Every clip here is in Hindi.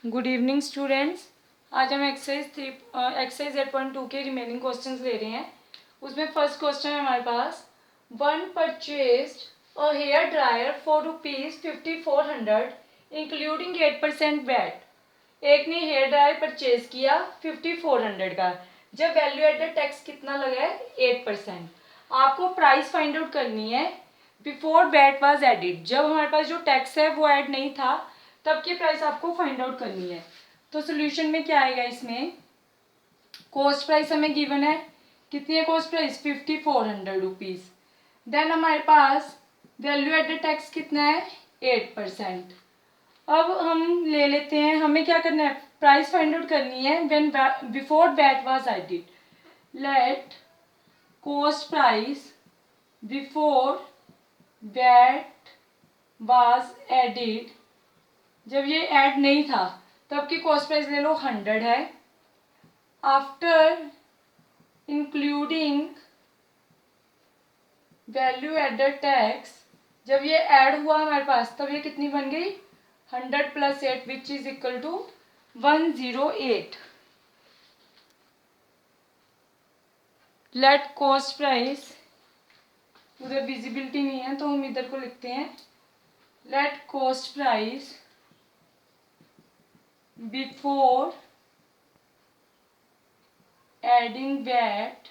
Good evening students. आज हम एक्सरसाइज 8.2 के रिमेनिंग क्वेश्चंस ले रहे हैं। उसमें फर्स्ट क्वेश्चन है हमारे पास, one purchased a hair dryer for ₹5400 including 8% VAT. एक ने हेयर ड्रायर परचेज किया 5400 का, जब वैल्यू एडेड टैक्स कितना लगा है 8%। आपको प्राइस फाइंड आउट करनी है बिफोर वैट वाज एडिड, जब हमारे पास जो टैक्स है वो ऐड नहीं था तब की प्राइस आपको फाइंड आउट करनी है। तो सोल्यूशन में क्या आएगा, इसमें कॉस्ट प्राइस हमें गिवन है, कितनी है कॉस्ट प्राइस ₹5400। देन हमारे पास वैल्यू एडेड टैक्स कितना है 8%। अब हम ले लेते हैं, हमें क्या करना है, प्राइस फाइंड आउट करनी है when before VAT was added. Let cost price before VAT was added, जब ये ऐड नहीं था तब की कॉस्ट प्राइस ले लो 100 है। After including value added tax, जब ये ऐड हुआ हमारे पास तब ये कितनी बन गई 100 + 8 which is equal to 108। Let cost price, उधर विजिबिलिटी नहीं है तो हम इधर को लिखते हैं, let cost price before adding VAT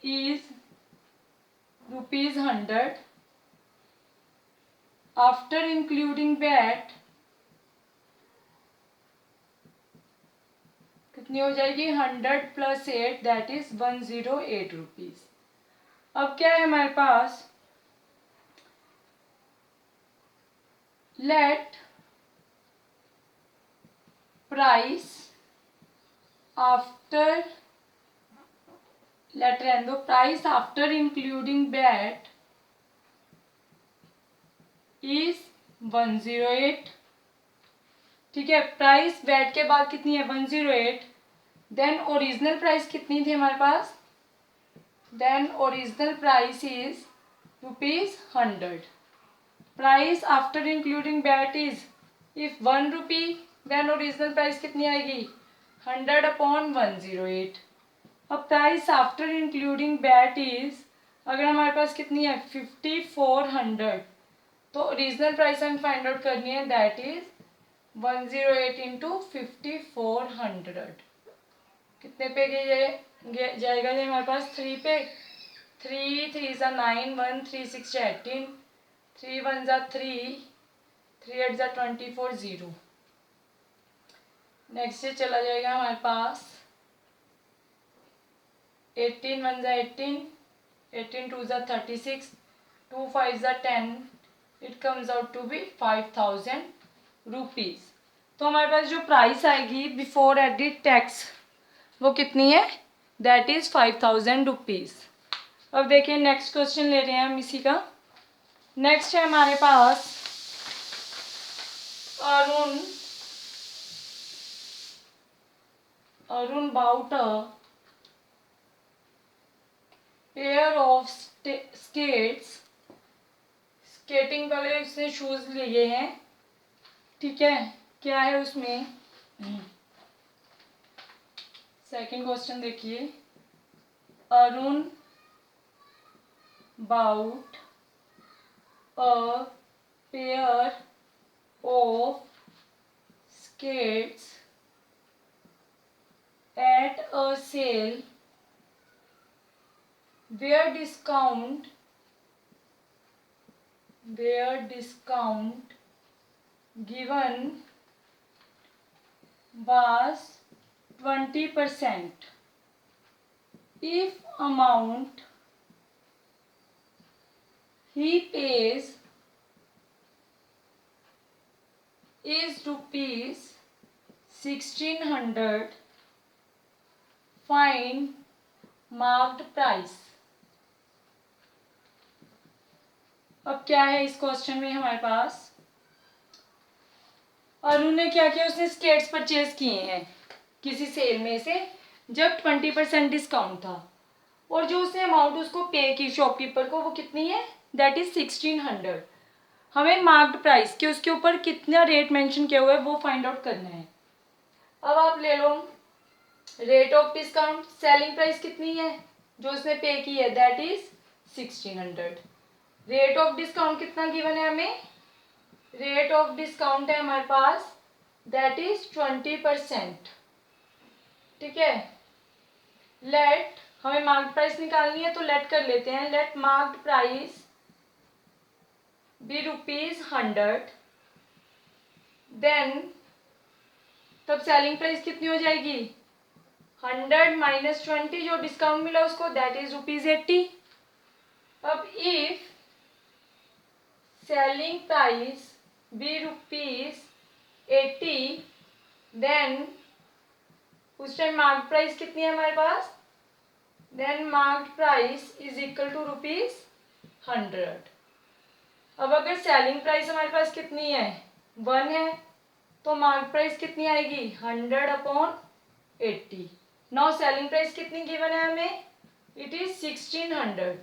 is ₹100. After including VAT कितनी हो जाएगी 100 + 8 दैट इज 108 रुपीज। अब क्या है हमारे पास, लेट प्राइस आफ्टर, लेट रहने दो, price after including VAT is 108। ठीक है, प्राइस वैट के बाद कितनी है 108। देन ओरिजिनल प्राइस कितनी थी हमारे पास, then original price is ₹100। Price after including VAT is if ₹1, then original price कितनी आएगी 100/108। अब price after including VAT is, अगर हमारे पास कितनी है 5400, तो ओरिजिनल प्राइस हमें फाइंड आउट करनी है दैट इज 108 इंटू 5400। कितने पे जाएगा ये हमारे पास 3 पे, 3 3 सा 9, 1 3 6 18, 3 1 सा 3, 3 8 सा 24, 0। नेक्स्ट ये चला जाएगा हमारे पास 18 1 सा 18, 18 2 सा 36, 2 5 सा 10, it comes out to be 5000 rupees. तो हमारे पास जो प्राइस आएगी बिफोर एडिड टैक्स वो कितनी है, दैट इज 5000 रुपीज। अब देखिए नेक्स्ट क्वेश्चन ले रहे हैं हम इसी का। नेक्स्ट है हमारे पास, Arun bought a pair of skates, skating वाले उसने शूज लिए हैं। ठीक है, क्या है उसमें, सेकंड क्वेश्चन देखिए, Arun bought a pair of skates at a sale where discount given was 20%. If amount he pays is ₹1600, find marked price। अब क्या है इस क्वेश्चन में हमारे पास, अरुण ने क्या किया, उसने स्केट्स परचेज किए हैं किसी सेल में से जब 20% डिस्काउंट था, और जो उसने अमाउंट उसको पे की शॉपकीपर को वो कितनी है, दैट इज 1600। हमें मार्क्ड प्राइस कि उसके ऊपर कितना रेट मेंशन किया हुआ है वो फाइंड आउट करना है। अब आप ले लो rate of discount, selling price कितनी है जो उसने पे की है, that is 1600। Rate of discount कितना गिवन है हमें, रेट ऑफ डिस्काउंट है हमारे पास दैट इज 20%। ठीक है, लेट हमें मार्क्ड प्राइस निकालनी है तो लेट कर लेते हैं, let marked price be ₹100। Then तब सेलिंग प्राइस कितनी हो जाएगी, 100 माइनस 20 जो डिस्काउंट मिला उसको, दैट इज ₹80। अब if selling price be ₹80, then उस टाइम मार्क्ड प्राइस कितनी है हमारे पास, then marked price is equal to ₹100। अब अगर सेलिंग प्राइस हमारे पास कितनी है 1 है तो मार्क्ड प्राइस कितनी आएगी 100/80। नाउ सेलिंग प्राइस कितनी गिवन है हमें, इट इज 1600,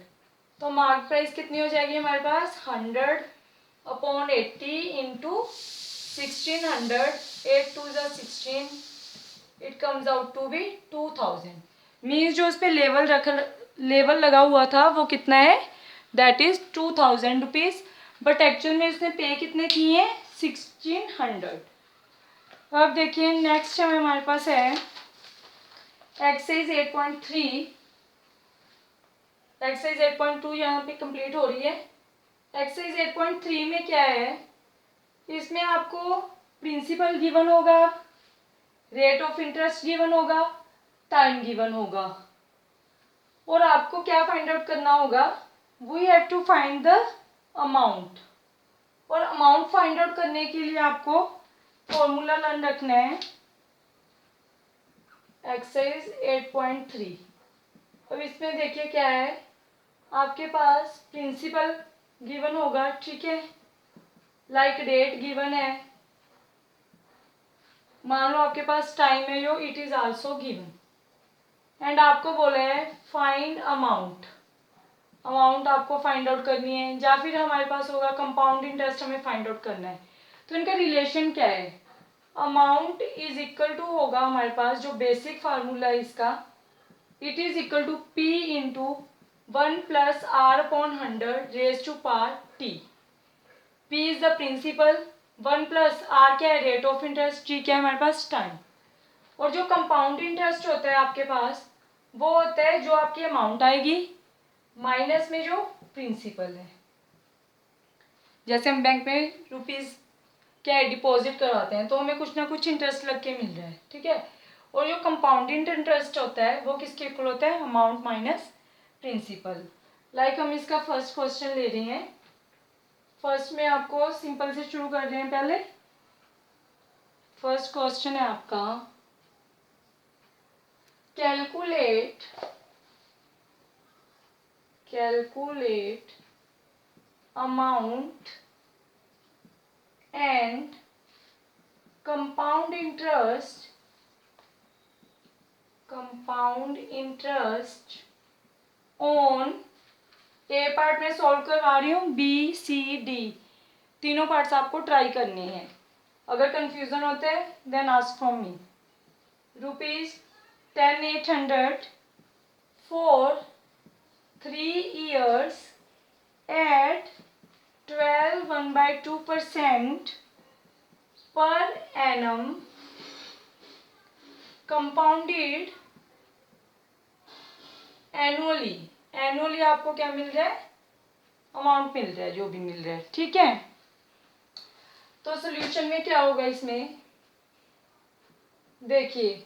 तो मार्क्ड प्राइस कितनी हो जाएगी हमारे पास 100/80 इंटू 1600, 8 2 जा 16, it comes out to be 2000। Means जो उस पर लेवल लगा हुआ था वो कितना है, that is 2000 rupees, but actual में उसने पे कितने किए हैं 1600। अब देखिए नेक्स्ट हमारे पास है एक्सरसाइज 8.3, एक्सरसाइज 8.2 यहाँ पे कंप्लीट हो रही है। एक्सरसाइज 8.3 में क्या है, इसमें आपको प्रिंसिपल गिवन होगा, रेट ऑफ इंटरेस्ट गिवन होगा, टाइम गिवन होगा, और आपको क्या फाइंड आउट करना होगा, we have to find the amount. और अमाउंट फाइंड आउट करने के लिए आपको फॉर्मूला लर्न रखना है, एक्सरसाइज 8.3। अब इसमें देखिए क्या है, आपके पास प्रिंसिपल गिवन होगा, ठीक है, लाइक डेट गिवन है, मान लो आपके पास टाइम है जो it is also given, and आपको बोला है फाइंड अमाउंट। अमाउंट आपको फाइंड आउट करनी है, या फिर हमारे पास होगा कंपाउंड इंटरेस्ट हमें फाइंड आउट करना है। तो इनका रिलेशन क्या है, अमाउंट इज इक्वल टू होगा हमारे पास जो बेसिक फार्मूला है इसका, it is equal to P into 1 + r/100 raise to power t। P is the principal, 1 + r क्या है रेट ऑफ इंटरेस्ट, जी क्या है हमारे पास टाइम। और जो कंपाउंड इंटरेस्ट होता है आपके पास वो होता है जो आपकी अमाउंट आएगी माइनस में जो प्रिंसिपल है। जैसे हम बैंक में रुपीज क्या है डिपॉजिट करवाते हैं तो हमें कुछ ना कुछ इंटरेस्ट लग के मिल रहा है, ठीक है। और जो कंपाउंडिंग इंटरेस्ट होता है वो किसके इक्वल होता है, अमाउंट माइनस प्रिंसिपल। लाइक हम इसका फर्स्ट क्वेश्चन ले रहे हैं, फर्स्ट में आपको सिंपल से शुरू कर रहे हैं। पहले फर्स्ट क्वेश्चन है आपका, calculate amount and compound interest on, A part में सॉल्व करवा रही हूँ, बी सी डी तीनों पार्ट्स आपको ट्राई करने हैं। अगर कंफ्यूजन होता है then ask from me. ₹10,800 for 3 years at 12 1/2% per annum compounded annually आपको क्या मिल रहा है, अमाउंट मिल रहा है जो भी मिल रहा है, ठीक है। तो सोल्यूशन में क्या होगा, इसमें देखिए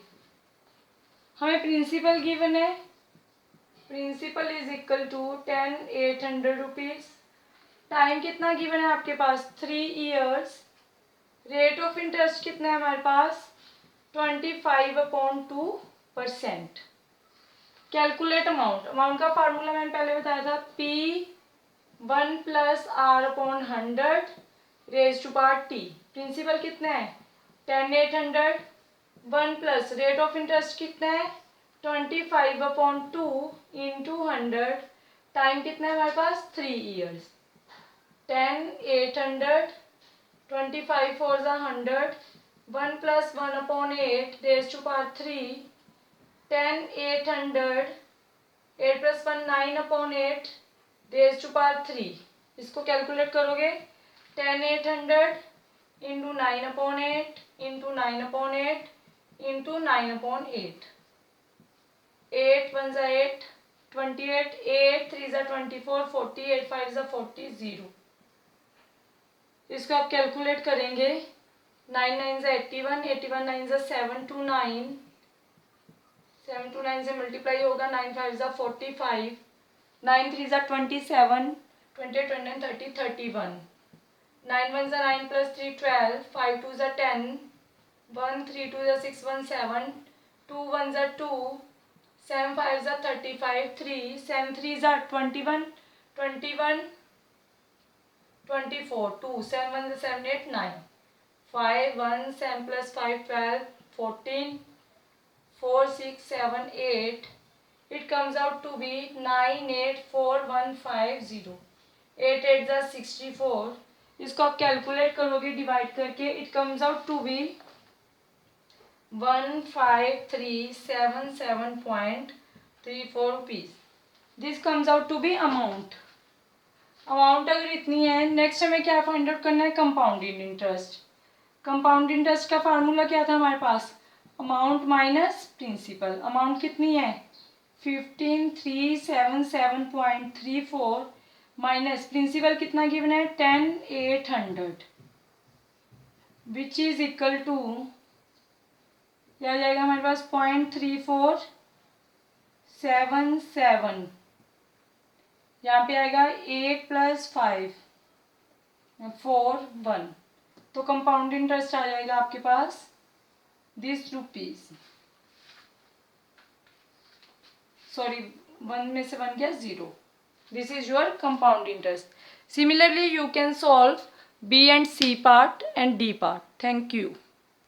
हमें प्रिंसिपल गिवन है, principal is equal to 10,800 rupees, time कितना गिवन है आपके पास 3 इयर्स, रेट ऑफ इंटरेस्ट कितना है हमारे पास 25/2%। कैलकुलेट अमाउंट का फार्मूला मैंने पहले बताया था, P1 + r/100 raise to power t। Principal कितना है 10,800, 1 + रेट ऑफ इंटरेस्ट कितना है 25/2 इंटू 100, टाइम कितना है हमारे पास 3 years. 10 800, 25 4 is 100, 1 plus 1 upon 8 raised to power 3, 10 800, 8 plus 1 9 upon 8 raised to power 3. इसको कैलकुलेट करोगे 10 800 into 9 upon 8 into 9 upon 8 into 9 upon 8. 8 1 is 8, 28, 8 3 is 24, 40, 8 5 is 40, 0. इसको आप कैलकुलेट करेंगे 9 9 is 81, 81 9 is 729, 729 से मल्टीप्लाई होगा 9 5 is 45, 9 3 is 27, 20 29 30 31, 9 1 is 9 plus 3 12, 5 2 is 10, 1 3 2 is 6 1 7, 2 1 is 2, 7 5 is 35, 3 7 3 is 21, 21 24, 2 7 1 is 7 8 9, 5 1 7 plus 5 12, 14, 4 6 7 8. It comes out to be 984150. 8 8 is 64. इसको आप कैलकुलेट करोगे डिवाइड करके, it comes out to be 15377.34 rupees. This comes out to be amount. Amount अगर इतनी है, नेक्स्ट हमें क्या फाइंड आउट करना है? Compounded interest. कंपाउंड इंटरेस्ट का फार्मूला क्या था हमारे पास? Amount minus principal. अमाउंट कितनी है? 15377.34 माइनस प्रिंसिपल कितना गिवन है? 10,800, विच इज इक्वल टू क्या आ जाएगा हमारे पास? 0.3477. यहाँ पे आएगा 8 + 5 4 1. तो कंपाउंड इंटरेस्ट आ जाएगा आपके पास दिस रुपीज. सॉरी, 1 में से 1 गया 0. This is your compound interest. Similarly, you can solve B and C part and D part. Thank you.